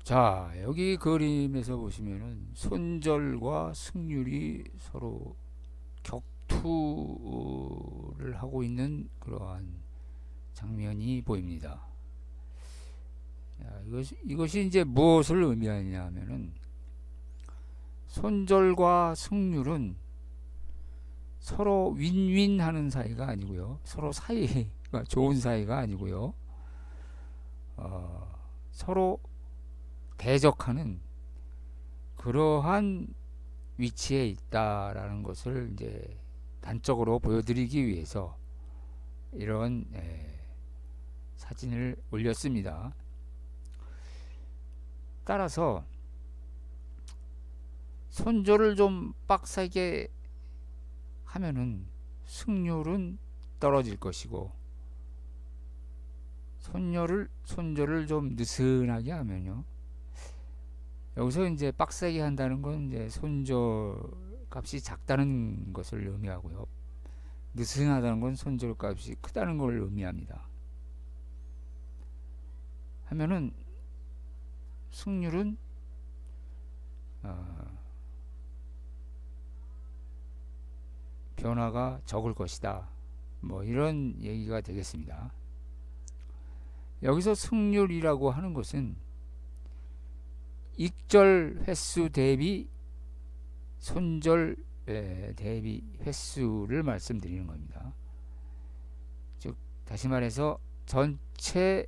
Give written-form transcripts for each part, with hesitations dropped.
자, 여기 그림에서 보시면은 손절과 승률이 서로 격투를 하고 있는 그러한 장면이 보입니다. 자, 이것이 이제 무엇을 의미하냐 하면은 손절과 승률은 서로 윈윈 하는 사이가 아니고요. 서로 사이가 좋은 사이가 아니고요. 서로 대적하는 그러한 위치에 있다라는 것을 이제 단적으로 보여드리기 위해서 이런 사진을 올렸습니다. 따라서 손절을 좀 빡세게 하면은 승률은 떨어질 것이고, 손절을 좀 느슨하게 하면요, 여기서 이제 빡세게 한다는 건 이제 손절 값이 작다는 것을 의미하고요, 느슨하다는 건 손절 값이 크다는 걸 의미합니다. 하면은 승률은 어, 변화가 적을 것이다, 뭐 이런 얘기가 되겠습니다. 여기서 승률이라고 하는 것은 익절 횟수 대비 손절 대비 횟수를 말씀드리는 겁니다. 즉 다시 말해서 전체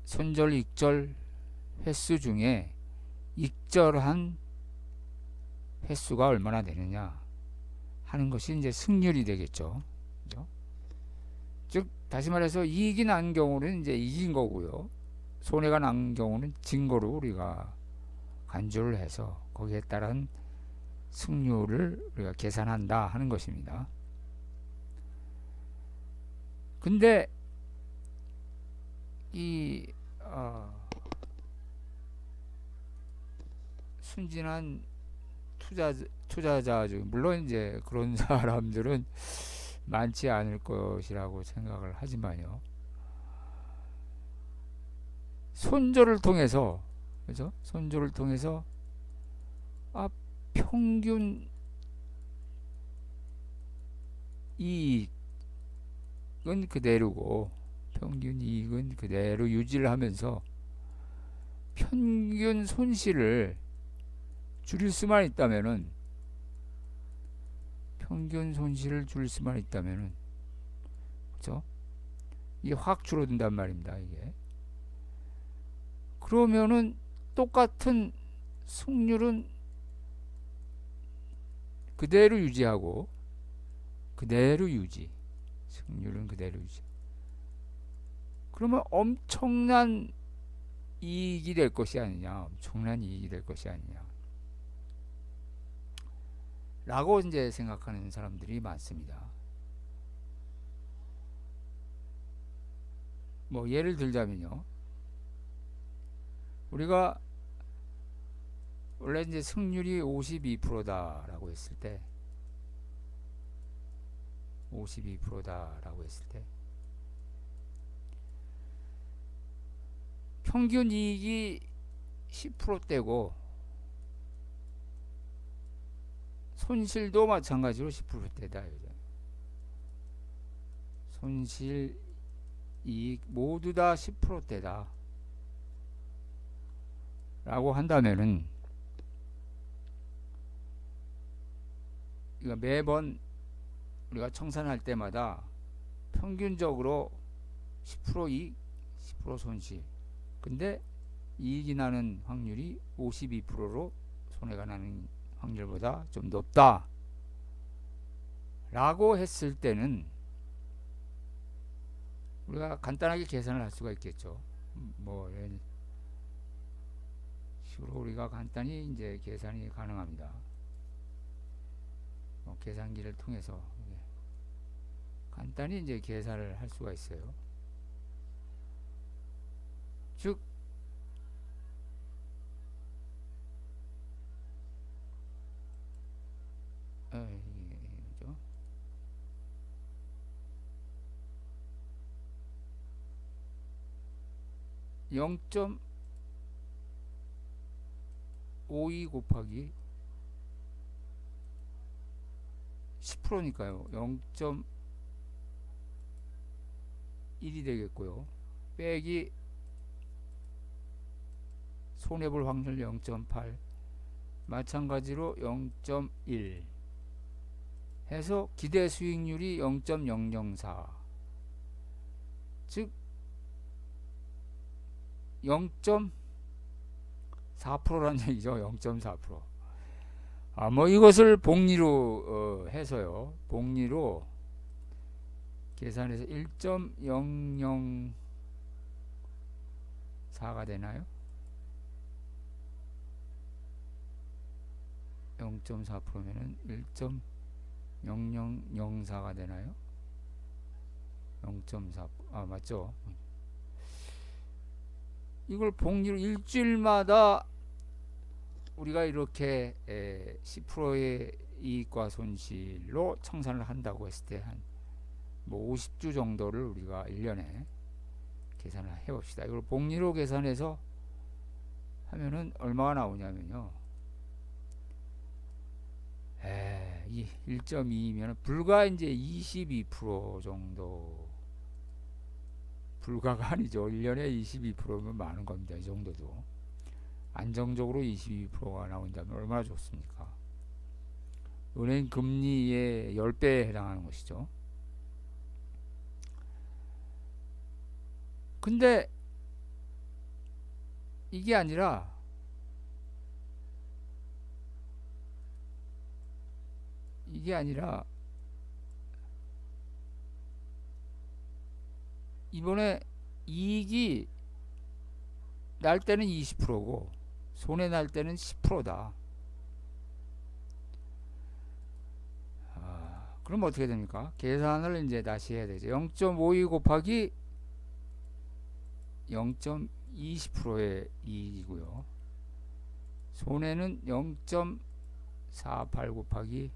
손절 익절 횟수 중에 익절한 횟수가 얼마나 되느냐 하는 것이 이제 승률이 되겠죠. 그죠? 즉 다시 말해서 이익이 난 경우는 이제 이긴 거고요, 손해가 난 경우는 진 거로 우리가 간주를 해서 거기에 따른 승률을 우리가 계산한다 하는 것입니다. 근데 이 순진한 투자자 중 물론 이제 그런 사람들은 많지 않을 것이라고 생각을 하지만요, 손절을 통해서, 그죠? 손절을 통해서 아, 평균 이익은 그대로고 평균 이익은 그대로 유지를 하면서 평균 손실을 줄일 수만 있다면은 평균 손실을 줄일 수만 있다면은 그죠? 이게 확 줄어든단 말입니다. 이게 그러면은 똑같은 승률은 그대로 유지하고 그대로 유지, 승률은 그대로 유지. 그러면 엄청난 이익이 될 것이 아니냐, 엄청난 이익이 될 것이 아니냐 라고 이제 생각하는 사람들이 많습니다. 뭐 예를 들자면요, 우리가 원래 이제 승률이 52%다라고 했을 때 52%다라고 했을 때 평균 이익이 10%대고 손실도 마찬가지로 10%대다. 손실 이익 모두 다 10%대다 라고 한다면은 이거 매번 우리가 청산할 때마다 평균적으로 10% 이익 10% 손실, 근데 이익이 나는 확률이 52%로 손해가 나는 확률보다 좀 높다 라고 했을 때는 우리가 간단하게 계산을 할 수가 있겠죠. 뭐 이런 식으로 우리가 간단히 이제 계산이 가능합니다. 계산기를 통해서 간단히 이제 계산을 할 수가 있어요. 즉 그죠? 0. 52 곱하기 10%니까요. 0.1이 되겠고요. 빼기 손해볼 확률 0.8, 마찬가지로 0.1 해서 기대 수익률이 0.004, 즉 0.4%라는 얘기죠. 0.4%. 뭐 이것을 복리로 해서요. 복리로 계산해서 1.004가 되나요? 0.4%면은 1.0004가 되나요? 0.4. 맞죠? 이걸 복리로 일주일마다 우리가 이렇게 10%의 이익과 손실로 청산을 한다고 했을 때 한 뭐 50주 정도를 우리가 1년에 계산을 해봅시다. 이걸 복리로 계산해서 하면은 얼마가 나오냐면요. 이 1.2면 불과 이제 22% 정도, 불가가 아니죠. 1년에 22%면 많은 겁니다. 이 정도도 안정적으로 22%가 나온다면 얼마나 좋습니까? 은행 금리의 10배에 해당하는 것이죠. 근데 이게 아니라 이번에 이익이 날 때는 20%고 손해 날 때는 10%다. 그럼 어떻게 됩니까? 계산을 이제 다시 해야 되죠. 0.52 곱하기 0.20%의 이익이고요. 손해는 0.48 곱하기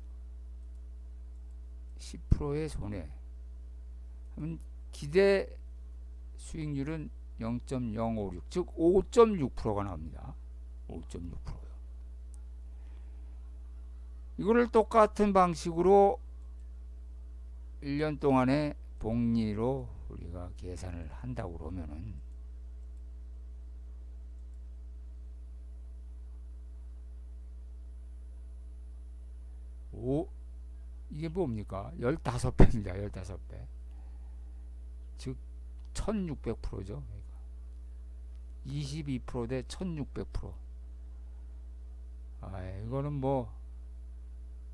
10%의 손해. 그러면 기대 수익률은 0.056, 즉 5.6%가 나옵니다. 5.6%요. 이거를 똑같은 방식으로 1년 동안의 복리로 우리가 계산을 한다고 그러면은 이게 뭡니까? 15배입니다. 15배. 즉 1600%죠. 22% 대 1600%. 이거는 뭐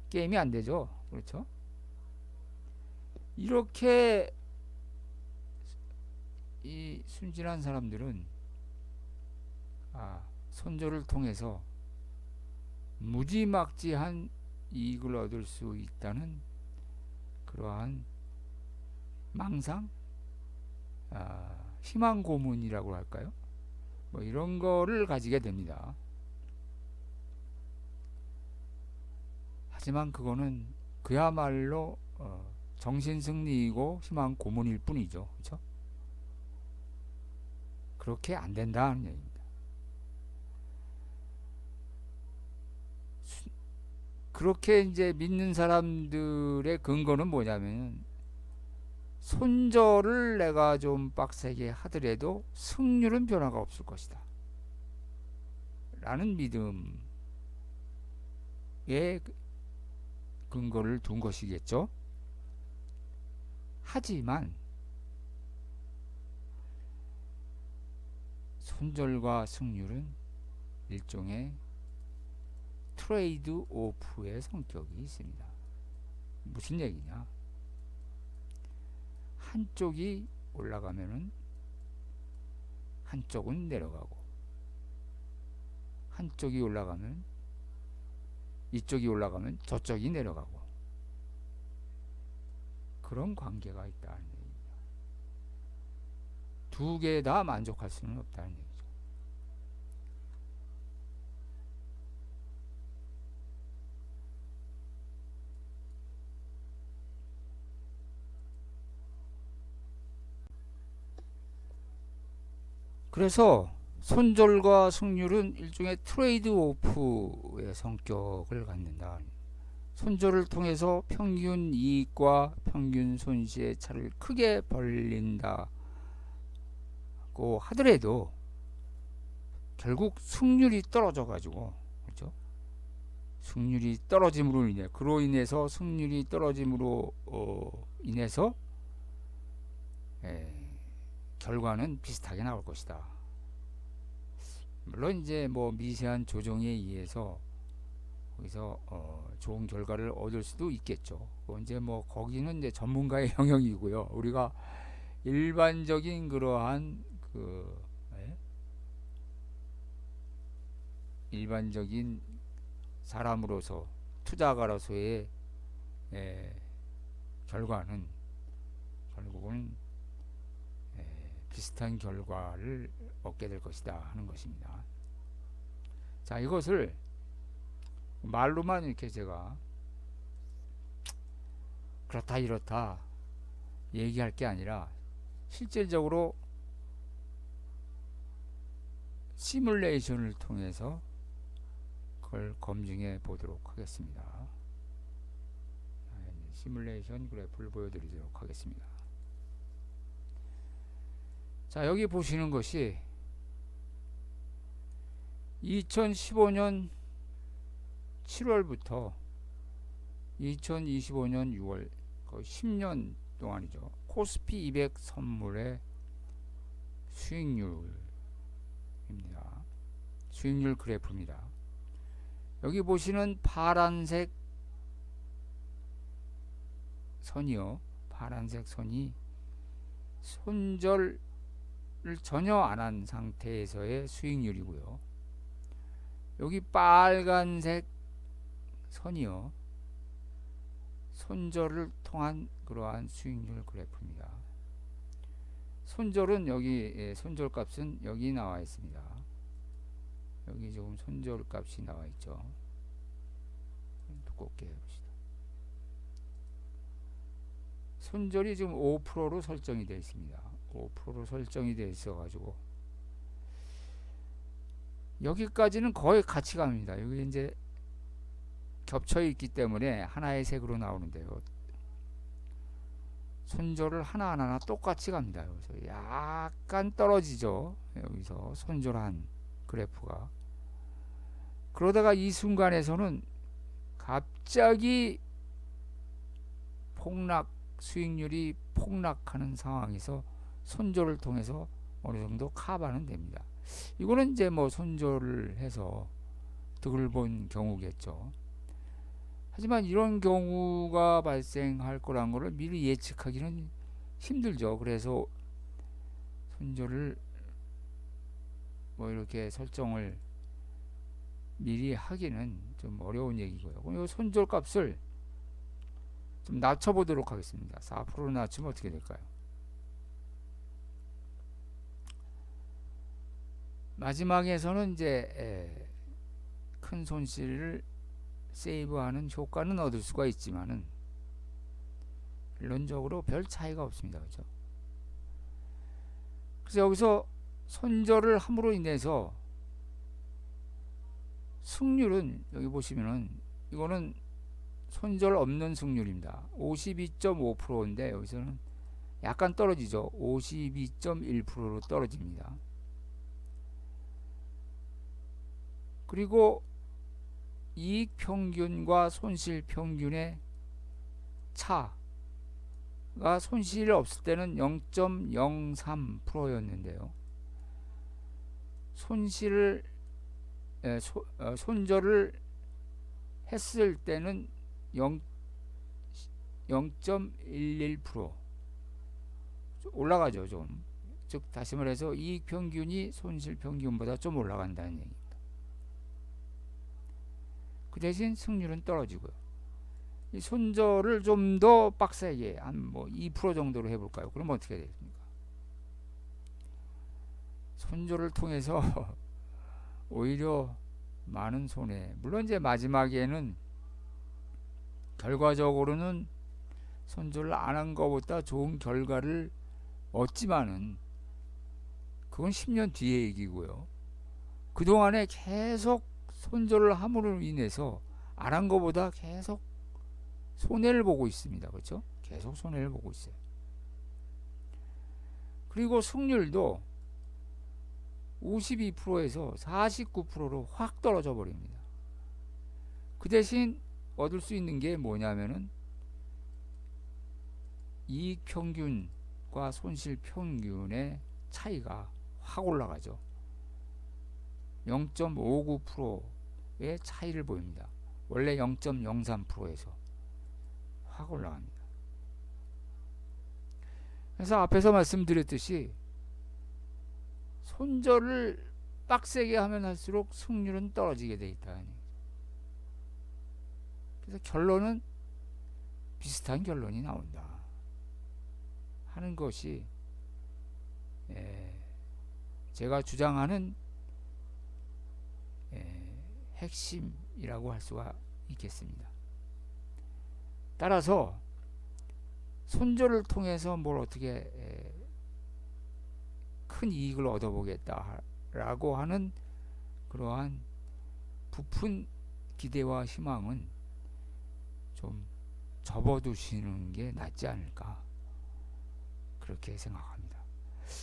게임이 안 되죠. 그렇죠? 이렇게 이 순진한 사람들은 손절을 통해서 무지막지한 이익을 얻을 수 있다는 그러한 망상, 희망 고문이라고 할까요? 뭐 이런 거를 가지게 됩니다. 하지만 그거는 그야말로 정신승리이고 희망 고문일 뿐이죠. 그렇죠? 그렇게 안 된다는 얘기입니다. 그렇게 이제 믿는 사람들의 근거는 뭐냐면, 손절을 내가 좀 빡세게 하더라도 승률은 변화가 없을 것이다 라는 믿음에 근거를 둔 것이겠죠. 하지만 손절과 승률은 일종의 트레이드 오프의 성격이 있습니다. 무슨 얘기냐? 한쪽이 올라가면은 한쪽은 내려가고, 한쪽이 올라가면 이쪽이 올라가면 저쪽이 내려가고, 그런 관계가 있다는 얘기입니다. 두 개 다 만족할 수는 없다는 얘기죠. 그래서 손절과 승률은 일종의 트레이드 오프의 성격을 갖는다. 손절을 통해서 평균 이익과 평균 손실의 차를 크게 벌린다고 하더라도 결국 승률이 떨어져 가지고, 그렇죠? 승률이 떨어짐으로 인해, 그로 인해서 승률이 떨어짐으로 인해서 결과는 비슷하게 나올 것이다. 물론 이제 뭐 미세한 조정에 의해서 거기서 좋은 결과를 얻을 수도 있겠죠. 이제 뭐 거기는 이제 전문가의 영역이고요. 우리가 일반적인 그러한 일반적인 사람으로서, 투자가로서의 결과는 결국은 비슷한 결과를 얻게 될 것이다 하는 것입니다. 자, 이것을 말로만 이렇게 제가 그렇다 이렇다 얘기할 게 아니라 실질적으로 시뮬레이션을 통해서 그걸 검증해 보도록 하겠습니다. 시뮬레이션 그래프를 보여드리도록 하겠습니다. 자, 여기 보시는 것이 2015년 7월부터 2025년 6월 거의 10년 동안이죠. 코스피 200 선물의 수익률입니다. 수익률 그래프입니다. 여기 보시는 파란색 선이요. 파란색 선이 손절을 전혀 안 한 상태에서의 수익률이고요. 여기 빨간색 선이요. 손절을 통한 그러한 수익률 그래프입니다. 손절은 여기 손절 값은 여기 나와 있습니다. 여기 조금 손절 값이 나와 있죠. 두껍게 해봅시다. 손절이 지금 5%로 설정이 되어 있습니다. 5%로 설정이 되어 있어 가지고 여기까지는 거의 같이 갑니다. 여기 이제 겹쳐 있기 때문에 하나의 색으로 나오는데요. 손절을 하나하나 똑같이 갑니다. 여기서 약간 떨어지죠. 여기서 손절한 그래프가. 그러다가 이 순간에서는 갑자기 수익률이 폭락하는 상황에서 손절을 통해서 어느 정도 커버는 됩니다. 이거는 이제 뭐 손절을 해서 득을 본 경우겠죠. 하지만 이런 경우가 발생할 거란 거를 미리 예측하기는 힘들죠. 그래서 손절을 뭐 이렇게 설정을 미리 하기는 좀 어려운 얘기고요. 그럼 이 손절 값을 좀 낮춰보도록 하겠습니다. 4% 낮추면 어떻게 될까요? 마지막에서는 이제 큰 손실을 세이브하는 효과는 얻을 수가 있지만은 결론적으로 별 차이가 없습니다. 그렇죠? 그래서 여기서 손절을 함으로 인해서 승률은 여기 보시면은 이거는 손절 없는 승률입니다. 52.5%인데 여기서는 약간 떨어지죠. 52.1%로 떨어집니다. 그리고 이익 평균과 손실 평균의 차가 손실이 없을 때는 0.03%였는데요. 손절을 했을 때는 0.11% 올라가죠. 좀. 즉 다시 말해서 이익 평균이 손실 평균보다 좀 올라간다는 얘기입니다. 그 대신 승률은 떨어지고요. 이 손절을 좀 더 빡세게 한 뭐 2% 정도로 해볼까요? 그럼 어떻게 되겠습니까? 손절을 통해서 오히려 많은 손해. 물론 이제 마지막에는 결과적으로는 손절을 안 한 것보다 좋은 결과를 얻지만은 그건 10년 뒤의 얘기고요. 그동안에 계속 손절을 함으로 인해서 안 한 것보다 계속 손해를 보고 있습니다. 그렇죠? 계속 손해를 보고 있어요. 그리고 승률도 52%에서 49%로 확 떨어져 버립니다. 그 대신 얻을 수 있는 게 뭐냐면은 이익 평균과 손실 평균의 차이가 확 올라가죠. 0.59%의 차이를 보입니다. 원래 0.03%에서 확 올라갑니다. 그래서 앞에서 말씀드렸듯이 손절을 빡세게 하면 할수록 승률은 떨어지게 돼 있다. 그래서 결론은 비슷한 결론이 나온다 하는 것이 제가 주장하는 핵심이라고 할 수가 있겠습니다. 따라서 손절을 통해서 뭘 어떻게 큰 이익을 얻어보겠다라고 하는 그러한 부푼 기대와 희망은 좀 접어두시는 게 낫지 않을까 그렇게 생각합니다.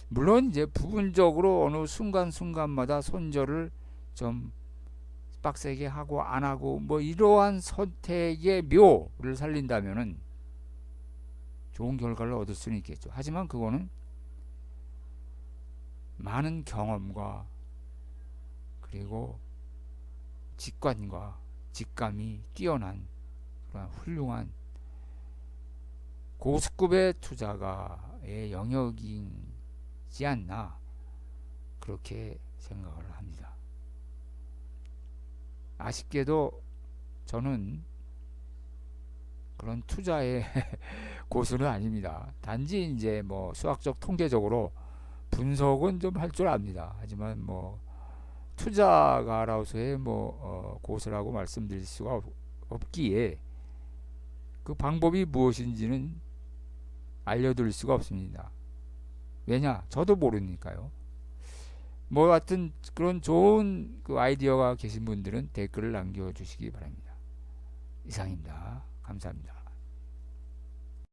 물론 이제 부분적으로 어느 순간순간마다 손절을 좀 빡세게 하고 안 하고 뭐 이러한 선택의 묘를 살린다면은 좋은 결과를 얻을 수는 있겠죠. 하지만 그거는 많은 경험과 그리고 직관과 직감이 뛰어난 그런 훌륭한 고수급의 투자가의 영역이지 않나 그렇게 생각을 합니다. 아쉽게도 저는 그런 투자의 고수는 아닙니다. 단지 이제 뭐 수학적 통계적으로 분석은 좀 할 줄 압니다. 하지만 뭐 투자가라서의 뭐 고수라고 말씀드릴 수가 없기에 그 방법이 무엇인지는 알려드릴 수가 없습니다. 왜냐? 저도 모르니까요. 뭐 하여튼 그런 좋은 그 아이디어가 계신 분들은 댓글을 남겨주시기 바랍니다. 이상입니다. 감사합니다.